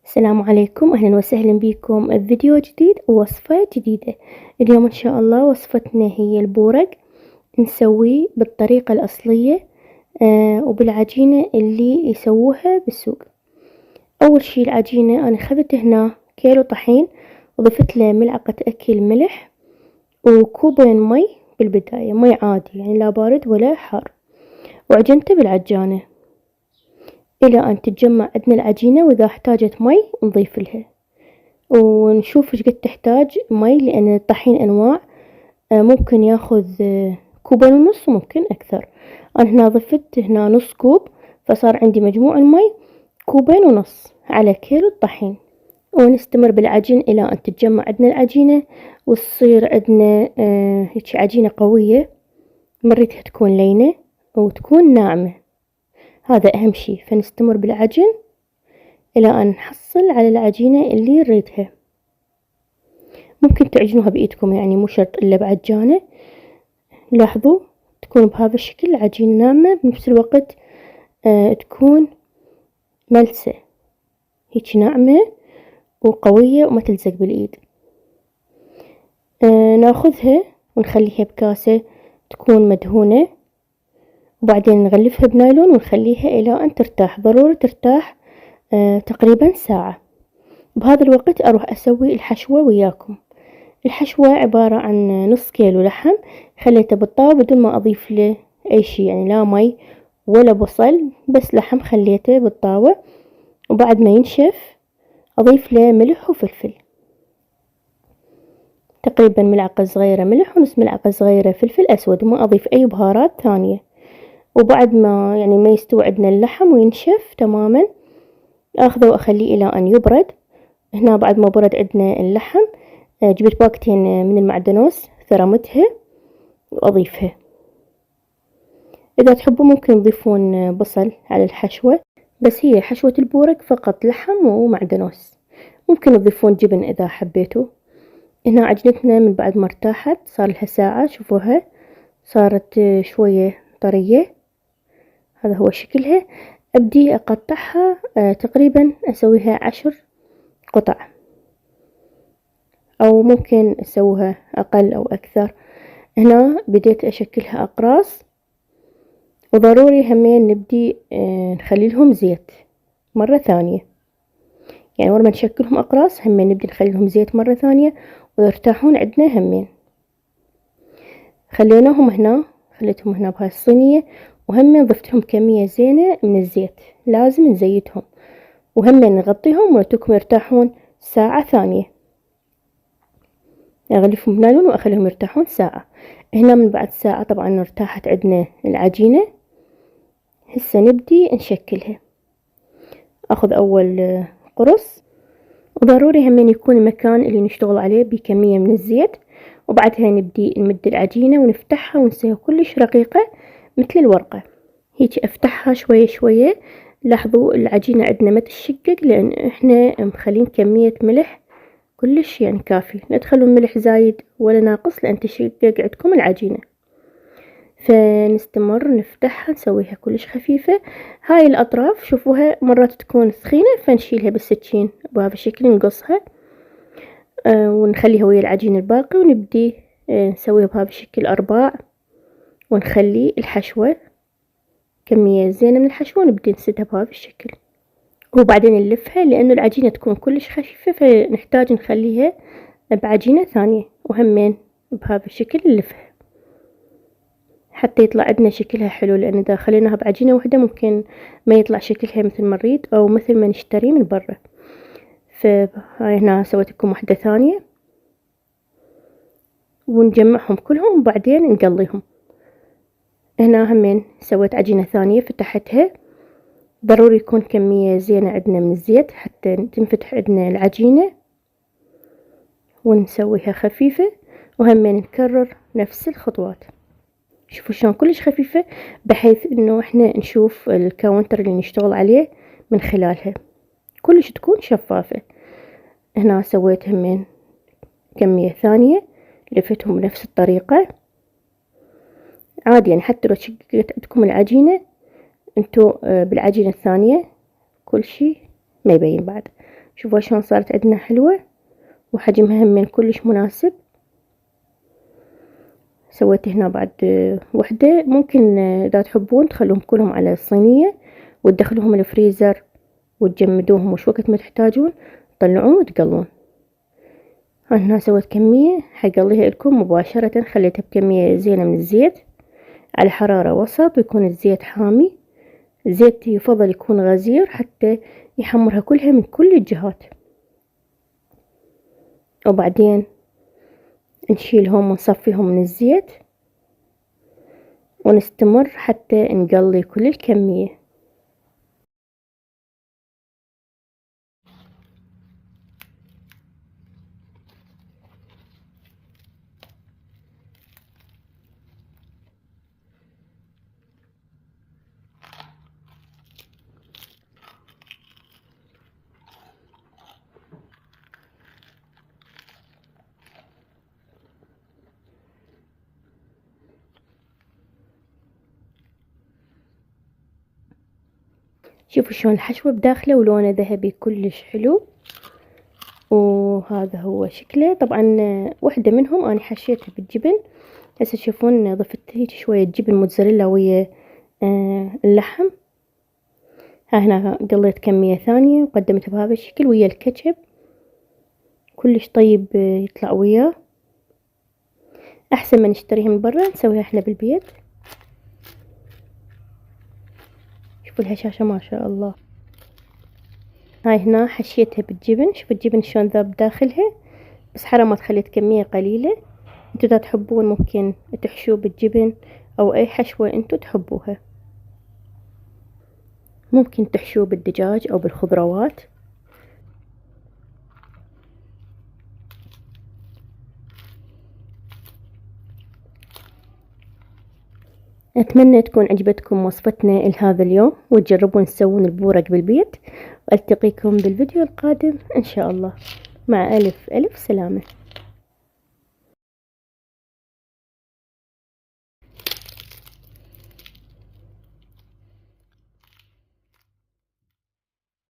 السلام عليكم، أهلا وسهلا بكم بفيديو جديد ووصفة جديدة. اليوم إن شاء الله وصفتنا هي البورق، نسويه بالطريقة الأصلية وبالعجينة اللي يسووها بالسوق. أول شي العجينة أنا أخذت هنا كيلو طحين وضفت له ملعقة أكل ملح وكوبين مي بالبداية، مي عادي يعني لا بارد ولا حار، وعجنته بالعجانة إلى أن تتجمع عندنا العجينة، وإذا احتاجت مي نضيف لها ونشوف ايش قد تحتاج مي، لأن الطحين أنواع، ممكن ياخذ كوبين ونص وممكن أكثر. أنا هنا ضفت هنا نص كوب، فصار عندي مجموع المي كوبين ونص على كيلو الطحين. ونستمر بالعجن إلى أن تتجمع عندنا العجينة وتصير عندنا هيك عجينة قوية، مرتها تكون لينة وتكون ناعمة، هذا أهم شي. فنستمر بالعجن إلى أن نحصل على العجينة اللي نريدها. ممكن تعجنوها بإيدكم، يعني مو شرط إلا بعجانة. لاحظوا تكون بهذا الشكل العجينة ناعمة، بنفس الوقت تكون ملسة، هيك ناعمة وقوية وما تلزق بالإيد. ناخذها ونخليها بكاسة تكون مدهونة، وبعدين نغلفها بنايلون ونخليها إلى أن ترتاح، ضروري ترتاح تقريبا ساعة. بهذا الوقت أروح أسوي الحشوة وياكم. الحشوة عبارة عن نص كيلو لحم خليته بالطاوة بدون ما أضيف له أي شي، يعني لا مي ولا بصل، بس لحم خليته بالطاوة. وبعد ما ينشف أضيف له ملح وفلفل، تقريبا ملعقة صغيرة ملح ونص ملعقة صغيرة فلفل أسود، وما أضيف أي بهارات ثانية. وبعد ما يستوي عندنا اللحم وينشف تماما، أخذه وأخليه إلى أن يبرد. هنا بعد ما برد عندنا اللحم جبت باكتين من المعدنوس ثرمتها وأضيفها. إذا تحبوا ممكن تضيفون بصل على الحشوة، بس هي حشوة البورق فقط لحم ومعدنوس. ممكن تضيفون جبن إذا حبيتوا. هنا عجنتنا من بعد ما ارتاحت صار لها ساعة، شوفوها صارت شوية طرية، هذا هو شكلها. أبدي أقطعها تقريبا أسويها 10 قطع، أو ممكن أسويها أقل أو أكثر. هنا بديت أشكلها أقراص، وضروري همين نبدي نخلي لهم زيت مرة ثانية، يعني ورا ما نشكلهم أقراص همين نبدي نخلي لهم زيت مرة ثانية ويرتاحون عندنا همين. خليتهم هنا بهاي الصينية، وهمين ضفت لهم كمية زينة من الزيت، لازم نزيتهم وهمين نغطيهم ونتركهم يرتاحون ساعة ثانية. أغلفهم بنايلون وأخليهم يرتاحون ساعة. هنا من بعد ساعة طبعا ارتاحت عندنا العجينة، هسه نبدي نشكلها. أخذ أول قرص، وضروري همين يكون المكان اللي نشتغل عليه بكمية من الزيت. وبعدها نبدي نمد العجينة ونفتحها ونسويها كلش رقيقة مثل الورقة، هيك افتحها شوية شوية. لاحظوا العجينة عندنا ما تشقق، لأن احنا مخلين كمية ملح كلش يعني كافي، لا تخلون ملح زايد ولا ناقص لأن تشقق عندكم العجينة. فنستمر نفتحها نسويها كلش خفيفة. هاي الأطراف شوفوها مرات تكون ثخينة فنشيلها بالسكين بهذا الشكل، نقصها ونخليها ويا العجين الباقي، ونبدي نسويها بهذا الشكل أرباع، ونخلي الحشوة كمية زينة من الحشوة ونبدي نسدها بهذا الشكل. وبعدين نلفها لأنه العجينة تكون كلش خفيفة، فنحتاج نخليها بعجينة ثانية، وهمين بهذا الشكل نلفها حتى يطلع عندنا شكلها حلو، لأن إذا خليناها بعجينة واحدة ممكن ما يطلع شكلها مثل ما نريد أو مثل ما نشتري من برا. فهاي هنا سويت لكم واحدة ثانية، ونجمعهم كلهم وبعدين نقليهم. هنا همين سويت عجينة ثانية فتحتها، ضروري يكون كمية زينة عندنا من الزيت حتى تنفتح عندنا العجينة، ونسويها خفيفة. وهمين نكرر نفس الخطوات. شوفوا شلون كلش خفيفة، بحيث انه احنا نشوف الكاونتر اللي نشتغل عليه من خلالها، كلش تكون شفافة. هنا سويت همين كمية ثانية، لفتهم بنفس الطريقة عادي، يعني حتى لو شققت عندكم العجينة انتو بالعجينة الثانية كل شي ما يبين بعد. شوفوا شلون صارت عندنا حلوة وحجمها هم كلش مناسب. سويت هنا بعد وحدة، ممكن اذا تحبون تخلوهم كلهم على الصينية وتدخلوهم الفريزر وتجمدوهم، وش وقت ما تحتاجون تطلعون وتقلون. هنا سويت كمية حقليها لكم مباشرة، خليتها بكمية زينة من الزيت على حرارة وسط، ويكون الزيت حامي. الزيت يفضل يكون غزير حتى يحمرها كلها من كل الجهات. وبعدين نشيلهم ونصفيهم من الزيت ونستمر حتى نقلي كل الكمية. شوفوا شلون الحشوة بداخله ولونه ذهبي كلش حلو، وهذا هو شكله. طبعا واحدة منهم انا حشيتها بالجبن. هسه تشوفون ضفت هيك شوية جبن موتزاريلا ويا اللحم. ها هنا قليت كمية ثانية وقدمتها بهذا الشكل ويا الكاتشب، كلش طيب يطلع وياه. احسن ما نشتريها من برا، نسويها احنا بالبيت. شوفوا الهشاشة ما شاء الله. هاي هنا حشيتها بالجبن، شوفوا الجبن شلون ذاب داخلها، بس حرمت خليت كمية قليلة. انتو اذا تحبون ممكن تحشوه بالجبن او اي حشوة انتو تحبوها. ممكن تحشوه بالدجاج او بالخضروات. اتمنى تكون عجبتكم وصفتنا لهذا اليوم، وتجربون تسوون البورق بالبيت. والتقيكم بالفيديو القادم ان شاء الله. مع الف الف سلامة.